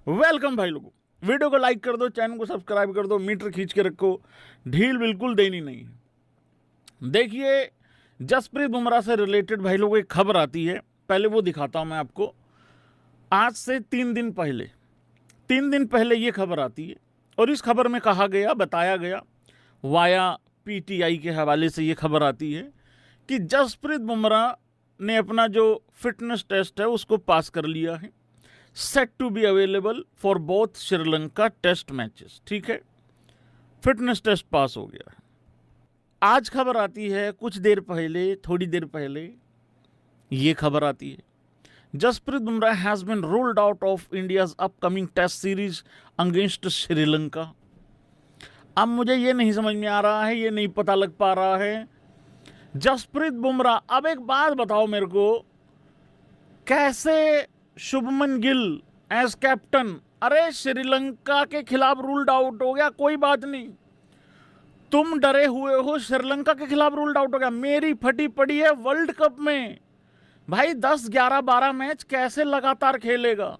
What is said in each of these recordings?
Welcome भाई लोगों, video को लाइक कर दो, चैनल को सब्सक्राइब कर दो, मीटर खींच के रखो, ढील बिल्कुल देनी नहीं है। देखिए, जसप्रीत बुमराह से रिलेटेड भाई लोगों एक खबर आती है, पहले वो दिखाता हूं मैं आपको। आज से 3 दिन पहले ये खबर आती है और इस खबर में कहा गया, बताया गया, वाया पीटीआई के हवाले से ये खबर आती है कि जसप्रीत बुमराह ने अपना जो फिटनेस टेस्ट है उसको पास कर लिया है, set to be available for both Sri Lanka test matches. ठीक है, फिटनेस टेस्ट पास हो गया है। आज खबर आती है, कुछ देर पहले, थोड़ी देर पहले ये खबर आती है, Jasprit Bumrah has been ruled out of India's upcoming test series against Sri Lanka. अब मुझे ये नहीं समझ में आ रहा है, ये नहीं पता लग पा रहा है, जसप्रीत बुमराह, अब एक बात बताओ मेरे को, कैसे शुभमन गिल एज कैप्टन, अरे श्रीलंका के खिलाफ रूल्ड आउट हो गया, कोई बात नहीं, तुम डरे हुए हो, श्रीलंका के खिलाफ रूल्ड आउट हो गया, मेरी फटी पड़ी है वर्ल्ड कप में भाई 10, 11, 12 मैच कैसे लगातार खेलेगा?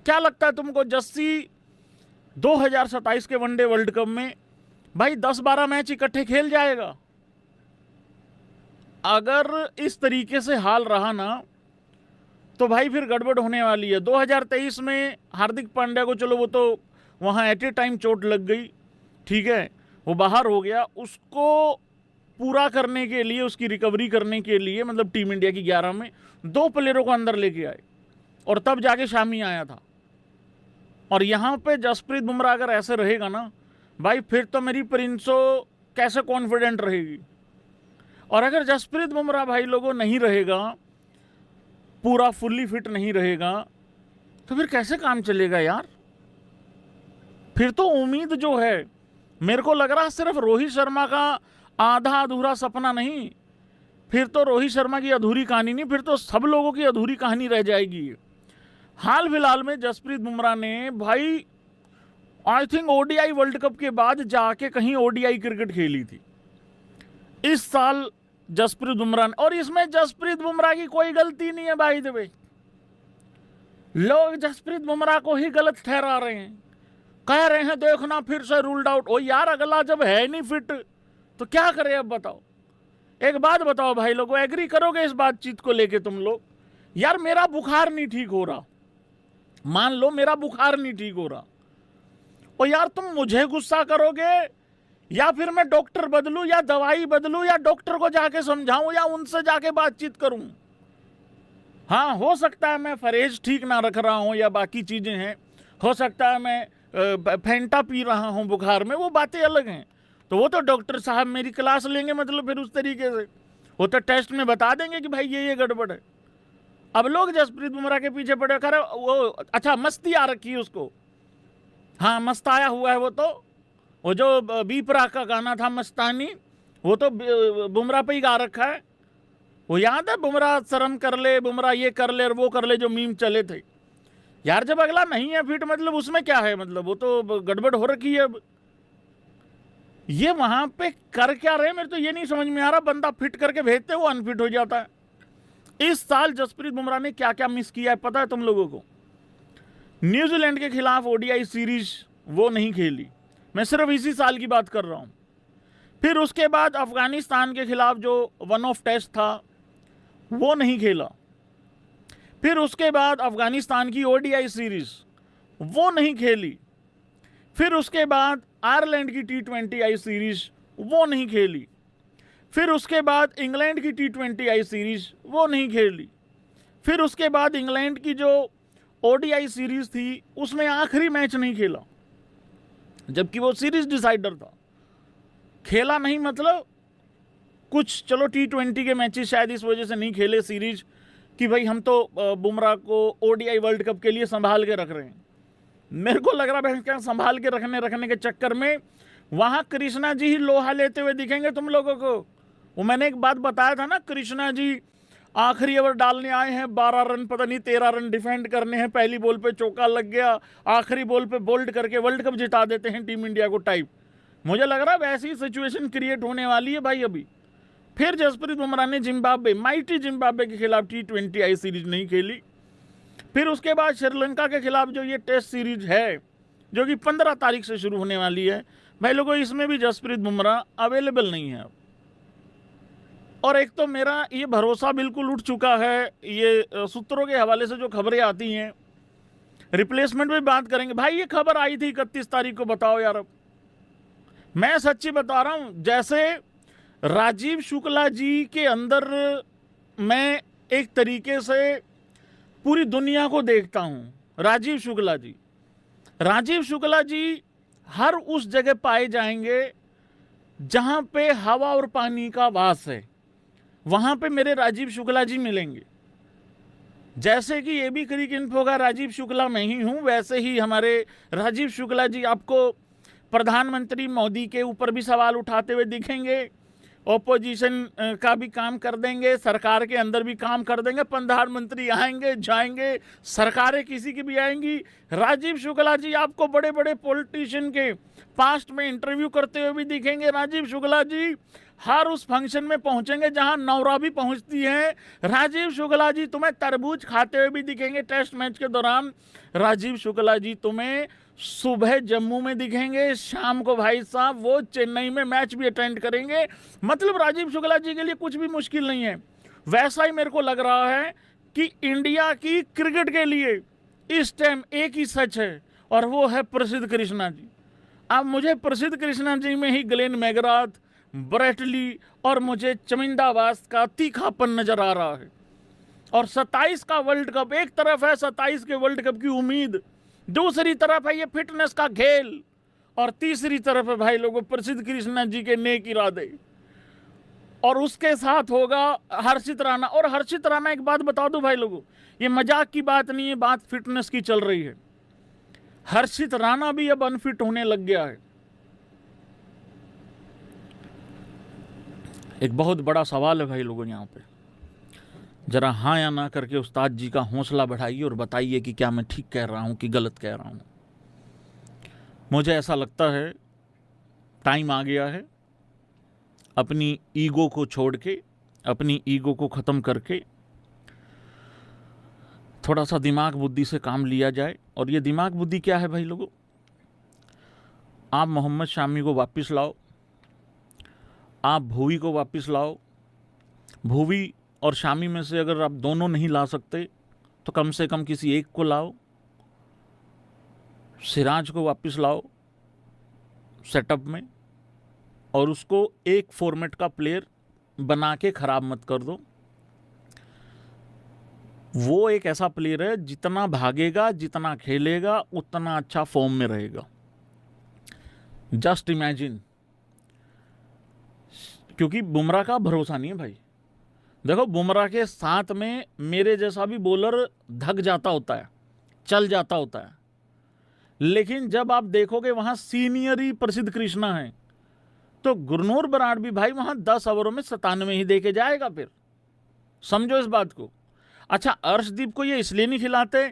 क्या लगता है तुमको जस्सी 2027 के वनडे वर्ल्ड कप में भाई 10-12 मैच इकट्ठे खेल जाएगा? अगर इस तरीके से हाल रहा ना तो भाई फिर गड़बड़ होने वाली है। 2023 में हार्दिक पांड्या को, चलो वो तो वहाँ एट ए टाइम चोट लग गई, ठीक है, वो बाहर हो गया, उसको पूरा करने के लिए, उसकी रिकवरी करने के लिए, मतलब टीम इंडिया की 11 में 2 प्लेयरों को अंदर लेके आए और तब जाके शामी आया था। और यहाँ पे जसप्रीत बुमराह अगर ऐसे रहेगा ना भाई, फिर तो मेरी प्रिंसो कैसे कॉन्फिडेंट रहेगी। और अगर जसप्रीत बुमराह भाई लोगों नहीं रहेगा, पूरा फुल्ली फिट नहीं रहेगा, तो फिर कैसे काम चलेगा यार? फिर तो उम्मीद जो है, मेरे को लग रहा है सिर्फ रोहित शर्मा का आधा अधूरा सपना नहीं, फिर तो रोहित शर्मा की अधूरी कहानी नहीं, फिर तो सब लोगों की अधूरी कहानी रह जाएगी। हाल फिलहाल में जसप्रीत बुमराह ने भाई I think ODI world cup के बाद जाके कहीं ओडीआई क्रिकेट खेली थी इस साल जसप्रीत बुमराह ने, और इसमें जसप्रीत बुमराह की कोई गलती नहीं है भाई। देवे लोग जसप्रीत बुमराह को ही गलत ठहरा रहे हैं, कह रहे हैं देखना फिर से रूल्ड आउट। ओ यार, अगला जब है नहीं फिट तो क्या करें? अब बताओ, एक बात बताओ भाई लोगों, एग्री करोगे इस बातचीत को लेके तुम लोग? यार मेरा बुखार नहीं ठीक हो रहा, मान लो मेरा बुखार नहीं ठीक हो रहा, और यार तुम मुझे गुस्सा करोगे या फिर मैं डॉक्टर बदलूं या दवाई बदलूं या डॉक्टर को जाके समझाऊं या उनसे जाके बातचीत करूं? हाँ, हो सकता है मैं फरेज ठीक ना रख रहा हूं या बाकी चीजें हैं, हो सकता है मैं फेंटा पी रहा हूं बुखार में, वो बातें अलग हैं। तो वो तो डॉक्टर साहब मेरी क्लास लेंगे, मतलब फिर उस तरीके से वो तो टेस्ट में बता देंगे कि भाई ये गड़बड़ है। अब लोग जसप्रीत बुमराह के पीछे पड़े, खरे वो अच्छा मस्ती आ रखी है उसको, हाँ मस्ताया हुआ है वो जो बी प्राक का गाना था मस्तानी, वो तो बुमराह पे ही गा रखा है। वो याद है, बुमराह शर्म कर ले, बुमराह ये कर ले और वो कर ले, जो मीम चले थे यार। जब अगला नहीं है फिट, मतलब उसमें क्या है, मतलब वो तो गड़बड़ हो रखी है। अब ये वहां पे कर क्या रहे, मेरे तो ये नहीं समझ में आ रहा। बंदा फिट करके भेजते, वो अनफिट हो जाता है। इस साल जसप्रीत बुमराह ने क्या क्या मिस किया है पता है तुम लोगों को? न्यूजीलैंड के खिलाफ ओडीआई सीरीज वो नहीं खेली, मैं सिर्फ इसी साल की बात कर रहा हूं। फिर उसके बाद अफगानिस्तान के खिलाफ जो वन ऑफ टेस्ट था वो नहीं खेला। फिर उसके बाद अफगानिस्तान की ओडीआई सीरीज वो नहीं खेली। फिर उसके बाद आयरलैंड की T20 आई सीरीज वो नहीं खेली। फिर उसके बाद इंग्लैंड की T20 आई सीरीज वो नहीं खेली। फिर उसके बाद इंग्लैंड की जो ओडीआई सीरीज थी उसमें आखिरी मैच नहीं खेला, जबकि वो सीरीज डिसाइडर था। खेला नहीं मतलब कुछ, चलो T20 के मैचेस शायद इस वजह से नहीं खेले सीरीज कि भाई हम तो बुमराह को ओडीआई वर्ल्ड कप के लिए संभाल के रख रहे हैं। मेरे को लग रहा है क्या संभाल के रखने के चक्कर में वहां कृष्णा जी ही लोहा लेते हुए दिखेंगे तुम लोगों को। वो मैंने एक बात बताया था ना, कृष्णा जी आखिरी ओवर डालने आए हैं, 12 रन पता नहीं 13 रन डिफेंड करने हैं, पहली बॉल पे चौका लग गया, आखिरी बॉल पे बोल्ड करके वर्ल्ड कप जिता देते हैं टीम इंडिया को टाइप। मुझे लग रहा है वैसी सिचुएशन क्रिएट होने वाली है भाई अभी। फिर जसप्रीत बुमराह ने जिम्बाब्वे, माइटी जिम्बाब्वे के खिलाफ T20 आई सीरीज नहीं खेली। फिर उसके बाद श्रीलंका के खिलाफ जो ये टेस्ट सीरीज है जो कि 15 तारीख से शुरू होने वाली है, भाई लोगों इसमें भी जसप्रीत बुमराह अवेलेबल नहीं है। और एक तो मेरा ये भरोसा बिल्कुल उठ चुका है, ये सूत्रों के हवाले से जो खबरें आती हैं, रिप्लेसमेंट में बात करेंगे। भाई ये खबर आई थी 31 तारीख को, बताओ यार। अब मैं सच्ची बता रहा हूं, जैसे राजीव शुक्ला जी के अंदर मैं एक तरीके से पूरी दुनिया को देखता हूं। राजीव शुक्ला जी हर उस जगह पाए जाएंगे जहां पे हवा और पानी का वास है, वहां पे मेरे राजीव शुक्ला जी मिलेंगे। जैसे कि ये भी क्रिक इन्फो का राजीव शुक्ला मैं ही हूं, वैसे ही हमारे राजीव शुक्ला जी आपको प्रधानमंत्री मोदी के ऊपर भी सवाल उठाते हुए दिखेंगे, ओपोजिशन का भी काम कर देंगे, सरकार के अंदर भी काम कर देंगे। प्रधानमंत्री आएंगे जाएंगे, सरकारें किसी की भी आएंगी। राजीव शुक्ला जी आपको बड़े बड़े पॉलिटिशियन के पास्ट में इंटरव्यू करते हुए भी दिखेंगे। राजीव शुक्ला जी हर उस फंक्शन में पहुंचेंगे जहां नौरा भी पहुंचती है। राजीव शुक्ला जी तुम्हें तरबूज खाते हुए भी दिखेंगे टेस्ट मैच के दौरान। राजीव शुक्ला जी तुम्हें सुबह जम्मू में दिखेंगे, शाम को भाई साहब वो चेन्नई में मैच भी अटेंड करेंगे। मतलब राजीव शुक्ला जी के लिए कुछ भी मुश्किल नहीं है। वैसा ही मेरे को लग रहा है कि इंडिया की क्रिकेट के लिए इस टाइम एक ही सच है, और वो है प्रसिद्ध कृष्णा जी। अब मुझे प्रसिद्ध कृष्णा जी में ही ग्लेन मैकग्राथ, ब्रेटली और मुझे चमिंदावास का तीखापन नजर आ रहा है। और 27 का वर्ल्ड कप, एक तरफ है 27 के वर्ल्ड कप की उम्मीद, दूसरी तरफ है ये फिटनेस का खेल, और तीसरी तरफ है भाई लोगों प्रसिद्ध कृष्णा जी के नेक इरादे। और उसके साथ होगा हर्षित राणा। और हर्षित राणा, एक बात बता दो भाई लोगों, ये मजाक की बात नहीं है, बात फिटनेस की चल रही है। हर्षित राणा भी अब अनफिट होने लग गया है। एक बहुत बड़ा सवाल है भाई लोगों, यहाँ पे जरा हाँ या ना करके उस्ताद जी का हौसला बढ़ाइए और बताइए कि क्या मैं ठीक कह रहा हूँ कि गलत कह रहा हूँ। मुझे ऐसा लगता है टाइम आ गया है अपनी ईगो को छोड़ के, अपनी ईगो को ख़त्म करके थोड़ा सा दिमाग बुद्धि से काम लिया जाए। और ये दिमाग बुद्धि क्या है भाई लोगों, आप मोहम्मद शामी को वापस लाओ, आप भुवी को वापस लाओ। भुवी और शामी में से अगर आप दोनों नहीं ला सकते तो कम से कम किसी एक को लाओ। सिराज को वापस लाओ सेटअप में, और उसको एक फॉर्मेट का प्लेयर बना के ख़राब मत कर दो। वो एक ऐसा प्लेयर है जितना भागेगा, जितना खेलेगा, उतना अच्छा फॉर्म में रहेगा। जस्ट इमेजिन, क्योंकि बुमराह का भरोसा नहीं है भाई। देखो बुमराह के साथ में मेरे जैसा भी बॉलर धक जाता होता है, चल जाता होता है, लेकिन जब आप देखोगे वहां सीनियर ही प्रसिद्ध कृष्णा है, तो गुरनूर बराड़ भी भाई वहां 10 ओवरों में 97 ही दे के जाएगा। फिर समझो इस बात को। अच्छा, अर्शदीप को ये इसलिए नहीं खिलाते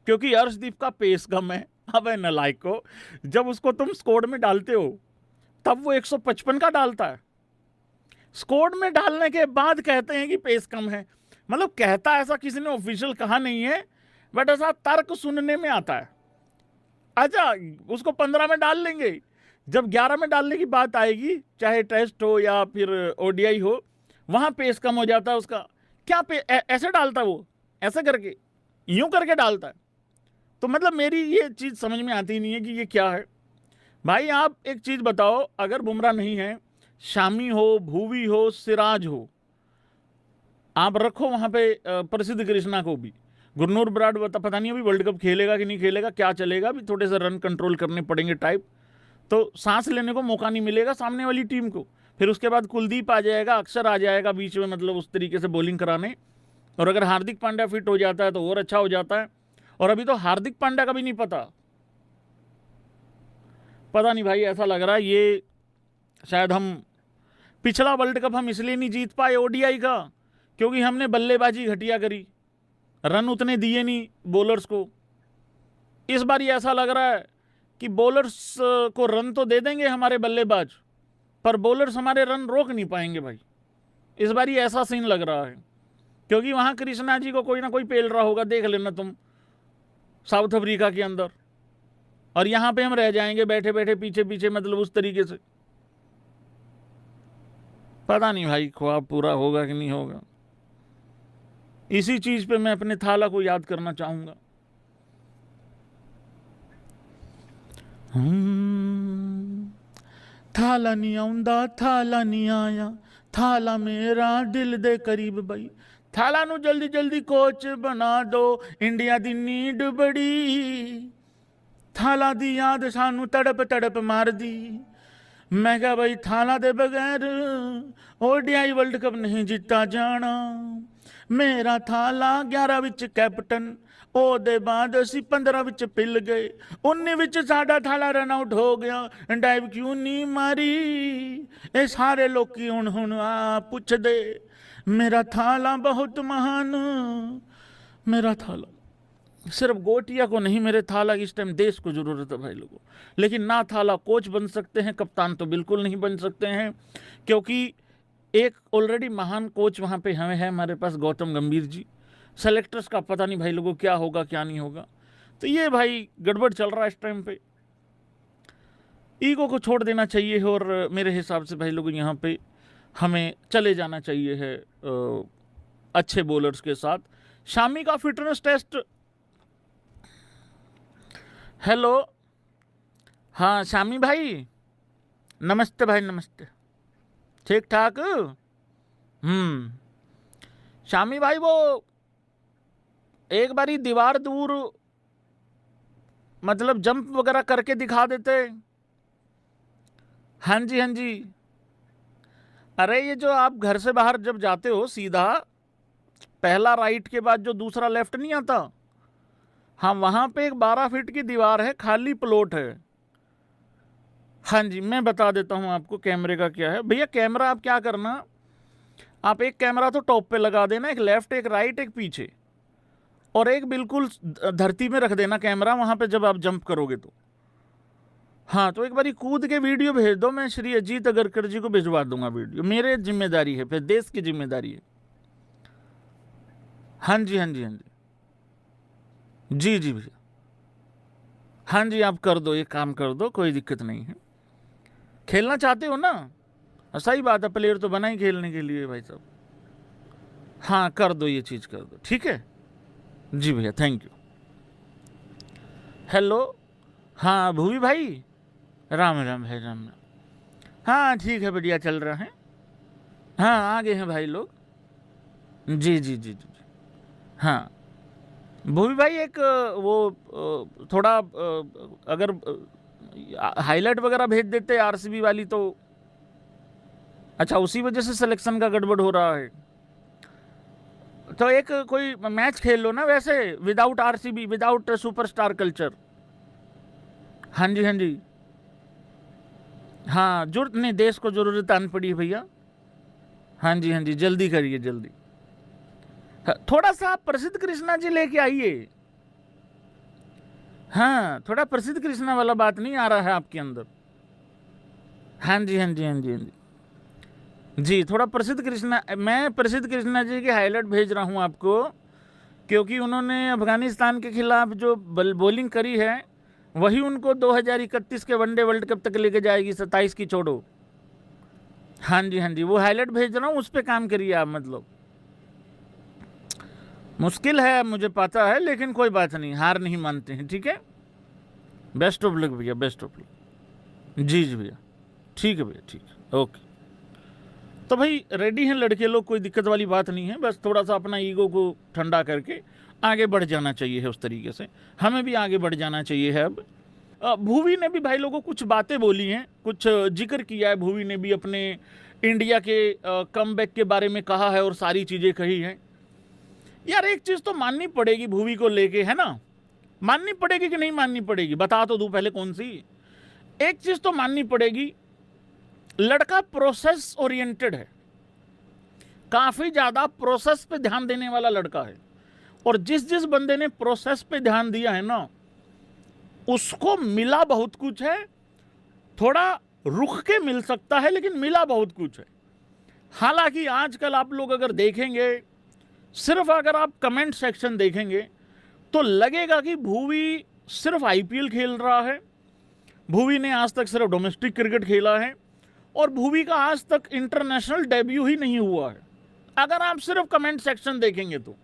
क्योंकि अर्शदीप का पेस कम है। अबे नालायक को, जब उसको तुम स्क्वाड में डालते हो तब वो 155 का डालता है, स्क्वाड में डालने के बाद कहते हैं कि पेस कम है। मतलब कहता ऐसा किसी ने ऑफिशियल कहा नहीं है, बट ऐसा तर्क सुनने में आता है। अच्छा, उसको 15 में डाल लेंगे, जब 11 में डालने की बात आएगी, चाहे टेस्ट हो या फिर ओडीआई हो, वहां पेस कम हो जाता है उसका। क्या ऐसे डालता है वो, ऐसे करके, यूं करके डालता है। तो मतलब मेरी ये चीज़ समझ में आती नहीं है कि ये क्या है। भाई आप एक चीज़ बताओ, अगर बुमराह नहीं है, शामी हो, भुवी हो, सिराज हो, आप रखो वहाँ पे प्रसिद्ध कृष्णा को भी। गुरनूर बराड़ पता नहीं अभी वर्ल्ड कप खेलेगा कि नहीं खेलेगा, क्या चलेगा, अभी थोड़े से रन कंट्रोल करने पड़ेंगे टाइप, तो सांस लेने को मौका नहीं मिलेगा सामने वाली टीम को। फिर उसके बाद कुलदीप आ जाएगा, अक्षर आ जाएगा बीच में, मतलब उस तरीके से बॉलिंग कराने। और अगर हार्दिक पांड्या फिट हो जाता है तो और अच्छा हो जाता है। और अभी तो हार्दिक पांड्या का भी नहीं पता नहीं भाई, ऐसा लग रहा है ये शायद हम पिछला वर्ल्ड कप हम इसलिए नहीं जीत पाए ओडीआई का क्योंकि हमने बल्लेबाजी घटिया करी, रन उतने दिए नहीं बॉलर्स को। इस बार ये ऐसा लग रहा है कि बॉलर्स को रन तो दे देंगे हमारे बल्लेबाज, पर बॉलर्स हमारे रन रोक नहीं पाएंगे भाई। इस बार ये ऐसा सीन लग रहा है, क्योंकि वहाँ कृष्णा जी को कोई ना कोई पेल रहा होगा, देख लेना तुम। साउथ अफ्रीका के अंदर, और यहां पे हम रह जाएंगे बैठे बैठे पीछे पीछे, मतलब उस तरीके से। पता नहीं भाई ख्वाब पूरा होगा कि नहीं होगा। इसी चीज पे मैं अपने थाला को याद करना चाहूंगा। थाला नहीं आउंदा, थाला नहीं आया, थाला मेरा दिल दे करीब बई, थाला नू जल्दी जल्दी कोच बना दो, इंडिया दी नीड बड़ी, थाला दी याद सानू तड़प तड़प मार दी। मैं क्या भाई थाला दे बगैर ओडीआई वर्ल्ड कप नहीं जीता जाना। मेरा थाला 11 विच कैप्टन, ओदे बाद असी 15 विच पिल गए, 19 विच साडा थाला रन आउट हो गया, डाइव क्यों नहीं मारी। ये सारे लोकी हुण आ पुछ दे, मेरा थाला बहुत महान, मेरा थाला। सिर्फ गोटिया को नहीं, मेरे थाला की इस टाइम देश को जरूरत है भाई लोगों। लेकिन ना थाला कोच बन सकते हैं, कप्तान तो बिल्कुल नहीं बन सकते हैं, क्योंकि एक ऑलरेडी महान कोच वहां पे हमें है हमारे पास, गौतम गंभीर जी। सेलेक्टर्स का पता नहीं भाई लोगों क्या होगा क्या नहीं होगा। तो ये भाई गड़बड़ चल रहा है इस टाइम पे। ईगो को छोड़ देना चाहिए और मेरे हिसाब से भाई लोगों यहाँ पे हमें चले जाना चाहिए है अच्छे बॉलर्स के साथ। शामी का फिटनेस टेस्ट, हेलो, हाँ शामी भाई, नमस्ते भाई नमस्ते, ठीक ठाक। शामी भाई वो एक बारी दीवार दूर मतलब जंप वगैरह करके दिखा देते। हाँ जी हाँ जी। अरे ये जो आप घर से बाहर जब जाते हो सीधा पहला राइट के बाद जो दूसरा लेफ्ट नहीं आता, हाँ वहां पे एक 12 फीट की दीवार है, खाली प्लॉट है। हाँ जी मैं बता देता हूँ आपको कैमरे का क्या है। भैया कैमरा आप क्या करना, आप एक कैमरा तो टॉप पे लगा देना, एक लेफ्ट एक राइट एक पीछे, और एक बिल्कुल धरती में रख देना कैमरा वहां पे जब आप जंप करोगे तो। हाँ तो एक बारी कूद के वीडियो भेज दो, मैं श्री अजीत अगरकर जी को भिजवा दूंगा वीडियो, मेरे जिम्मेदारी है, फिर देश की जिम्मेदारी है। हाँ जी हाँ जी हाँ जी जी जी भैया, हाँ जी आप कर दो, एक काम कर दो, कोई दिक्कत नहीं है। खेलना चाहते हो ना, सही बात है, प्लेयर तो बना ही खेलने के लिए भाई साहब। हाँ कर दो, ये चीज़ कर दो, ठीक है जी भैया, थैंक यू। हेलो, हाँ भूवी भाई, राम राम भाई राम राम। हाँ ठीक है, बढ़िया चल रहा है। हाँ आ गए हैं भाई लोग, जी जी जी जी। हाँ भूवी भाई एक वो थोड़ा अगर हाईलाइट वगैरह भेज देते आरसीबी वाली तो। अच्छा उसी वजह से सिलेक्शन का गड़बड़ हो रहा है, तो एक कोई मैच खेल लो ना वैसे, without RCB, without superstar culture. हाँ जी हाँ जी, हाँ जरूरत नहीं, देश को जरूरत आन पड़ी है भैया। हाँ जी जल्दी करिए जल्दी। हाँ, थोड़ा सा आप प्रसिद्ध कृष्णा जी लेके आइए। हाँ थोड़ा प्रसिद्ध कृष्णा वाला बात नहीं आ रहा है आपके अंदर। हाँ जी हाँ जी हाँ जी हाँ जी जी, थोड़ा प्रसिद्ध कृष्णा, मैं प्रसिद्ध कृष्णा जी की हाईलाइट भेज रहा हूँ आपको, क्योंकि उन्होंने अफगानिस्तान के खिलाफ जो बॉलिंग करी है वही उनको 2031 के वनडे वर्ल्ड कप तक लेके जाएगी, 27 की छोड़ो। हाँ जी वो हाईलाइट भेज रहा हूँ, उस पर काम करिए आप। मतलब मुश्किल है मुझे पता है, लेकिन कोई बात नहीं, हार नहीं मानते हैं, ठीक है। बेस्ट ऑफ लक भैया, बेस्ट ऑफ लक। जी जी भैया, ठीक है भैया, ठीक है, ओके। तो भाई रेडी हैं लड़के लोग, कोई दिक्कत वाली बात नहीं है, बस थोड़ा सा अपना ईगो को ठंडा करके आगे बढ़ जाना चाहिए है। उस तरीके से हमें भी आगे बढ़ जाना चाहिए है। अब भूवी ने भी भाई लोगों कुछ बातें बोली हैं, कुछ जिक्र किया है, भूवी ने भी अपने इंडिया के कमबैक के बारे में कहा है और सारी चीज़ें कही हैं। यार एक चीज़ तो माननी पड़ेगी भूवी को लेके, है ना, माननी पड़ेगी कि नहीं माननी पड़ेगी, बता तो दूं पहले कौन सी। एक चीज़ तो माननी पड़ेगी, लड़का प्रोसेस ओरिएंटेड है, काफ़ी ज़्यादा प्रोसेस पे ध्यान देने वाला लड़का है, और जिस जिस बंदे ने प्रोसेस पे ध्यान दिया है ना, उसको मिला बहुत कुछ है। थोड़ा रुक के मिल सकता है, लेकिन मिला बहुत कुछ है। हालांकि आजकल आप लोग अगर देखेंगे, सिर्फ अगर आप कमेंट सेक्शन देखेंगे, तो लगेगा कि भुवी सिर्फ आईपीएल खेल रहा है, भुवी ने आज तक सिर्फ डोमेस्टिक क्रिकेट खेला है और भुवी का आज तक इंटरनेशनल डेब्यू ही नहीं हुआ है। अगर आप सिर्फ कमेंट सेक्शन देखेंगे तो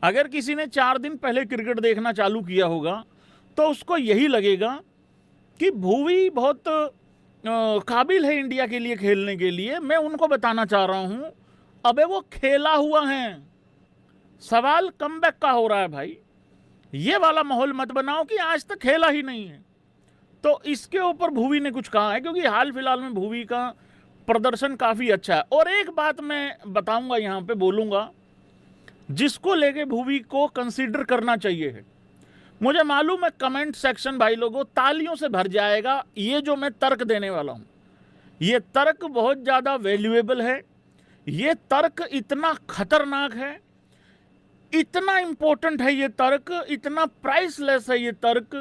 अगर किसी ने 4 दिन पहले क्रिकेट देखना चालू किया होगा तो उसको यही लगेगा कि भुवी बहुत काबिल है इंडिया के लिए खेलने के लिए। मैं उनको बताना चाह रहा हूं, अबे वो खेला हुआ है, सवाल कमबैक का हो रहा है भाई। ये वाला माहौल मत बनाओ कि आज तक खेला ही नहीं है। तो इसके ऊपर भुवी ने कुछ कहा है, क्योंकि हाल फिलहाल में भुवी का प्रदर्शन काफ़ी अच्छा है। और एक बात मैं बताऊंगा, यहाँ पे बोलूंगा, जिसको लेके भुवी को कंसीडर करना चाहिए है। मुझे मालूम है कमेंट सेक्शन भाई लोगों तालियों से भर जाएगा। ये जो मैं तर्क देने वाला हूँ, ये तर्क बहुत ज़्यादा वैल्यूएबल है। ये तर्क इतना खतरनाक है, इतना इंपॉर्टेंट है ये तर्क, इतना प्राइसलेस है ये तर्क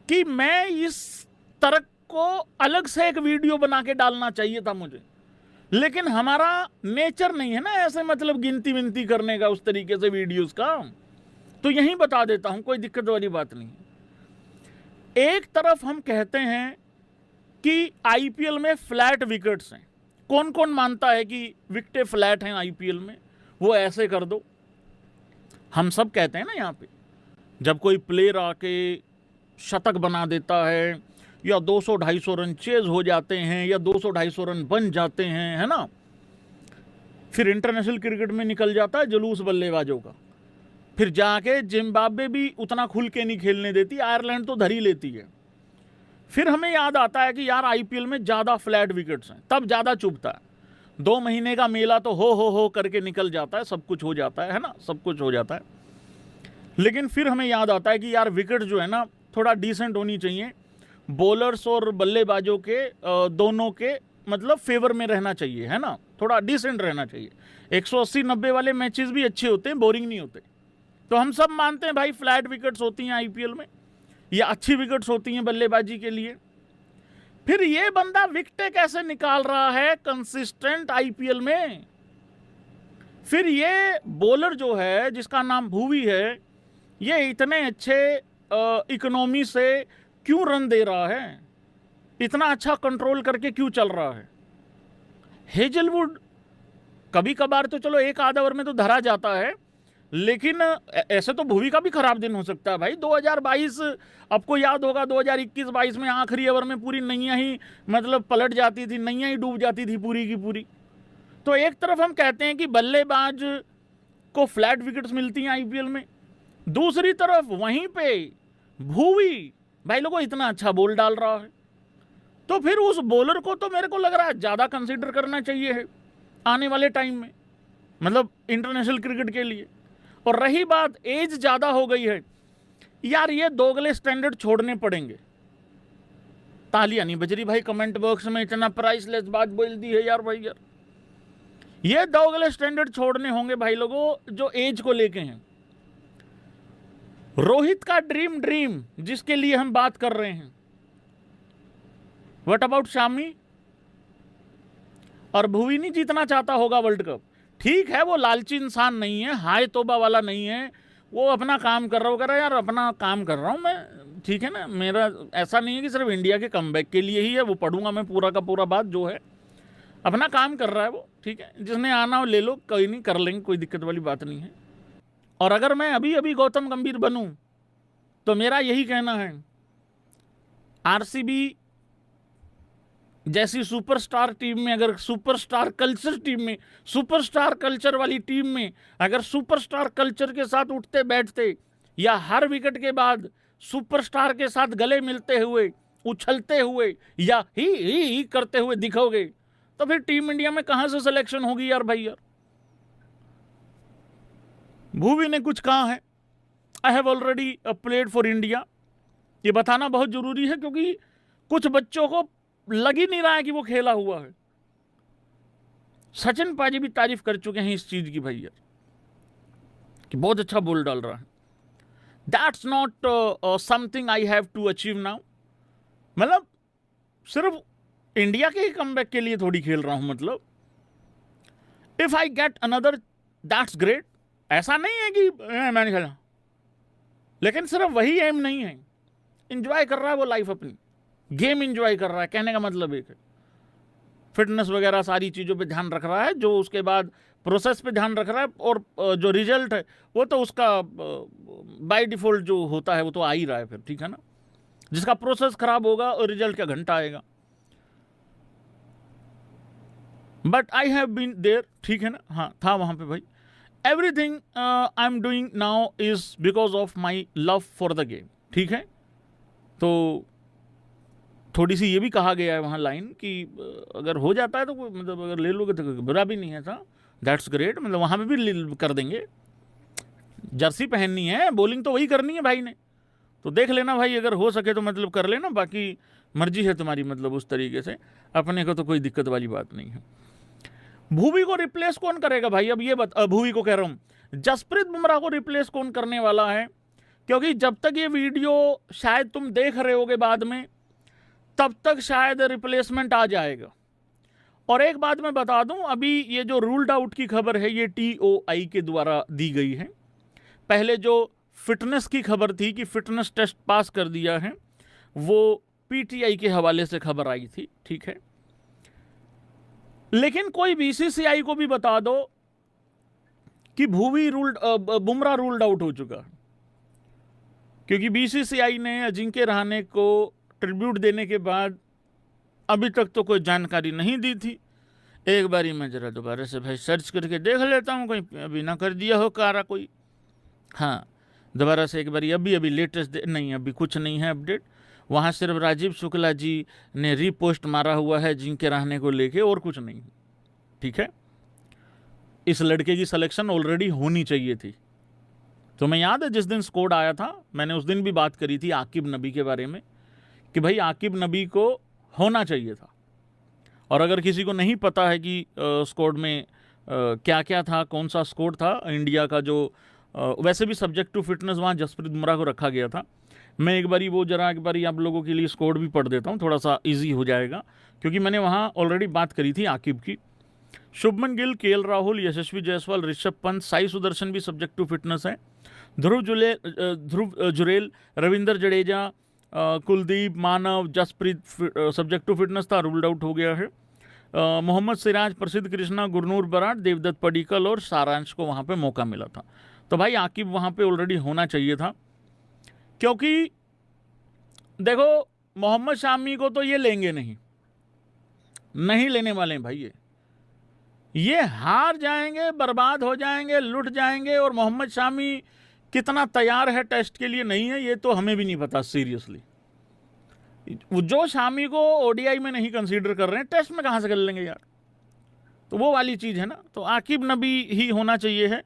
कि मैं इस तर्क को अलग से एक वीडियो बना के डालना चाहिए था मुझे, लेकिन हमारा नेचर नहीं है ना ऐसे मतलब गिनती विनती करने का, उस तरीके से वीडियोस का। तो यहीं बता देता हूं, कोई दिक्कत वाली बात नहीं। एक तरफ हम कहते हैं कि आईपीएल में फ्लैट विकेट्स हैं। कौन कौन मानता है कि विकेटें फ्लैट हैं आईपीएल में, वो ऐसे कर दो। हम सब कहते हैं ना यहाँ पे, जब कोई प्लेयर आके शतक बना देता है या 200-250 रन चेज हो जाते हैं या 200-250 रन बन जाते हैं, है ना, फिर इंटरनेशनल क्रिकेट में निकल जाता है जुलूस बल्लेबाजों का। फिर जाके जिम्बाब्वे भी उतना खुल के नहीं खेलने देती, आयरलैंड तो धरी लेती है। फिर हमें याद आता है कि यार आईपीएल में ज़्यादा फ्लैट विकेट्स हैं, तब ज़्यादा चुभता है। 2 महीने का मेला तो हो करके निकल जाता है, सब कुछ हो जाता है ना, सब कुछ हो जाता है। लेकिन फिर हमें याद आता है कि यार विकेट जो है ना थोड़ा डिसेंट होनी चाहिए, बॉलर्स और बल्लेबाजों के दोनों के मतलब फेवर में रहना चाहिए, है ना, थोड़ा डिसेंट रहना चाहिए। 180-90 वाले मैचेस भी अच्छे होते हैं, बोरिंग नहीं होते। तो हम सब मानते हैं भाई फ्लैट विकेट्स होती हैं आईपीएल में, या अच्छी विकेट्स होती हैं बल्लेबाजी के लिए। फिर ये बंदा विकेटें कैसे निकाल रहा है कंसिस्टेंट आईपीएल में? फिर ये बॉलर जो है जिसका नाम भुवी है, ये इतने अच्छे इकोनॉमी से क्यों रन दे रहा है, इतना अच्छा कंट्रोल करके क्यों चल रहा है? हेजलवुड कभी कभार तो चलो 1 आध ओवर में तो धरा जाता है, लेकिन ऐसे तो भुवी का भी खराब दिन हो सकता है भाई। 2022 आपको याद होगा, 2021-22 में आखिरी ओवर में पूरी नैया ही मतलब पलट जाती थी, नैया ही डूब जाती थी पूरी की पूरी। तो एक तरफ हम कहते हैं कि बल्लेबाज को फ्लैट विकेट्स मिलती हैं आईपीएल में, दूसरी तरफ वहीं पे भुवी भाई लोगों इतना अच्छा बॉल डाल रहा है। तो फिर उस बॉलर को तो मेरे को लग रहा है ज़्यादा कंसिडर करना चाहिए है आने वाले टाइम में, मतलब इंटरनेशनल क्रिकेट के लिए। और रही बात एज ज़्यादा हो गई है, यार ये दोगले स्टैंडर्ड छोड़ने पड़ेंगे। तालियां नहीं बज रही भाई कमेंट बॉक्स में, इतना प्राइसलेस बात बोल दी है यार भाई। यार ये दोगले स्टैंडर्ड छोड़ने होंगे भाई लोगों जो एज को लेके हैं। रोहित का ड्रीम जिसके लिए हम बात कर रहे हैं, व्हाट अबाउट शामी? और भुवी नहीं जीतना चाहता होगा वर्ल्ड कप, ठीक है, वो लालची इंसान नहीं है, हाय तोबा वाला नहीं है, वो अपना काम कर रहा हो, कह रहा है यार अपना काम कर रहा हूँ मैं, ठीक है ना, मेरा ऐसा नहीं है कि सिर्फ इंडिया के कमबैक के लिए ही है, वो पढ़ूंगा मैं पूरा का पूरा बात जो है, अपना काम कर रहा है वो, ठीक है, जिसने आना हो ले लो, कोई नहीं, कर लेंगे, कोई दिक्कत वाली बात नहीं है। और अगर मैं अभी अभी गौतम गंभीर बनूं तो मेरा यही कहना है, आरसीबी जैसी सुपरस्टार टीम में, अगर सुपरस्टार कल्चर टीम में, सुपरस्टार कल्चर वाली टीम में अगर सुपरस्टार कल्चर के साथ उठते बैठते या हर विकेट के बाद सुपरस्टार के साथ गले मिलते हुए, उछलते हुए या ही करते हुए दिखोगे, तो फिर टीम इंडिया में कहां से सिलेक्शन होगी यार भाई। यार भुवी ने कुछ कहा है, I have already played for India, ये बताना बहुत जरूरी है, क्योंकि कुछ बच्चों को लग ही नहीं रहा है कि वो खेला हुआ है। सचिन पाजी भी तारीफ कर चुके हैं इस चीज की भाई यार, कि बहुत अच्छा बॉल डाल रहा है। That's not something I have to achieve now, मतलब सिर्फ इंडिया के ही कमबैक के लिए थोड़ी खेल रहा हूं, मतलब if I get another that's great. ऐसा नहीं है कि मैंने खेला, लेकिन सिर्फ वही एम नहीं है, इंजॉय कर रहा है वो लाइफ अपनी, गेम इंजॉय कर रहा है, कहने का मतलब एक है। फिटनेस वगैरह सारी चीज़ों पे ध्यान रख रहा है, जो उसके बाद प्रोसेस पे ध्यान रख रहा है, और जो रिजल्ट है वो तो उसका बाय डिफ़ॉल्ट जो होता है वो तो आ ही रहा है फिर, ठीक है ना। जिसका प्रोसेस खराब होगा और रिजल्ट क्या घंटा आएगा। But I have been there, ठीक है ना, हाँ था वहाँ पे भाई। Everything I am doing now is because of my love for the game, ठीक है। तो थोड़ी सी ये भी कहा गया है वहाँ लाइन कि अगर हो जाता है तो कोई मतलब अगर ले लोगे तो बुरा भी नहीं है था, दैट्स ग्रेट, मतलब वहाँ पे भी कर देंगे। जर्सी पहननी है, बॉलिंग तो वही करनी है भाई ने, तो देख लेना भाई, अगर हो सके तो मतलब कर लेना, बाकी मर्जी है तुम्हारी, मतलब उस तरीके से अपने को तो कोई दिक्कत वाली बात नहीं है। भुवी को रिप्लेस कौन करेगा भाई, अब ये भुवी को कह रहा हूँ, जसप्रीत बुमराह को रिप्लेस कौन करने वाला है, क्योंकि जब तक ये वीडियो शायद तुम देख रहे होगे बाद में, तब तक शायद रिप्लेसमेंट आ जाएगा। और एक बात मैं बता दूं, अभी ये जो रूल्ड आउट की खबर है ये TOI के द्वारा दी गई है। पहले जो फिटनेस की खबर थी कि फिटनेस टेस्ट पास कर दिया है, वो PTI के हवाले से खबर आई थी, ठीक है। लेकिन कोई BCCI को भी बता दो कि बुमराह रूल्ड आउट हो चुका, क्योंकि BCCI ने अजिंक्य रहाणे को ट्रिब्यूट देने के बाद अभी तक तो कोई जानकारी नहीं दी थी। एक बारी मैं ज़रा दोबारा से भाई सर्च करके देख लेता हूँ, कहीं अभी ना कर दिया हो कारा कोई। हाँ, दोबारा से एक बारी अभी लेटेस्ट नहीं, अभी कुछ नहीं है अपडेट। वहाँ सिर्फ राजीव शुक्ला जी ने रीपोस्ट मारा हुआ है अजिंक्य रहाणे को लेके, और कुछ नहीं, ठीक है। इस लड़के की सिलेक्शन ऑलरेडी होनी चाहिए थी। तो मैं याद है जिस दिन स्कोर आया था, मैंने उस दिन भी बात करी थी आकिब नबी के बारे में कि भाई आकिब नबी को होना चाहिए था। और अगर किसी को नहीं पता है कि स्कोर में क्या क्या था, कौन सा स्कोर था इंडिया का, जो वैसे भी सब्जेक्ट टू फिटनेस वहाँ जसप्रीत बुमराह को रखा गया था। मैं एक बारी आप लोगों के लिए स्कोर भी पढ़ देता हूँ, थोड़ा सा इजी हो जाएगा, क्योंकि मैंने वहाँ ऑलरेडी बात करी थी आकिब की। शुभमन गिल, KL राहुल, यशस्वी जायसवाल, ऋषभ पंत, साई सुदर्शन भी सब्जेक्ट टू फिटनेस है। ध्रुव जुरेल, रविंद्र जडेजा, कुलदीप, मानव, जसप्रीत सब्जेक्ट टू फिटनेस था, रूल्ड आउट हो गया है। मोहम्मद सिराज, प्रसिद्ध कृष्णा, गुरनूर बराड़, देवदत्त पडिक्कल और सारांश को वहाँ पे मौका मिला था। तो भाई आकिब वहाँ पे ऑलरेडी होना चाहिए था, क्योंकि देखो मोहम्मद शामी को तो ये लेंगे नहीं लेने वाले हैं भाई, ये हार जाएंगे, बर्बाद हो जाएंगे, लुट जाएंगे। और मोहम्मद शामी कितना तैयार है टेस्ट के लिए नहीं है ये तो हमें भी नहीं पता सीरियसली। जो शामी को ODI में नहीं कंसीडर कर रहे हैं, टेस्ट में कहाँ से कर लेंगे यार, तो वो वाली चीज़ है ना। तो आकिब नबी ही होना चाहिए है।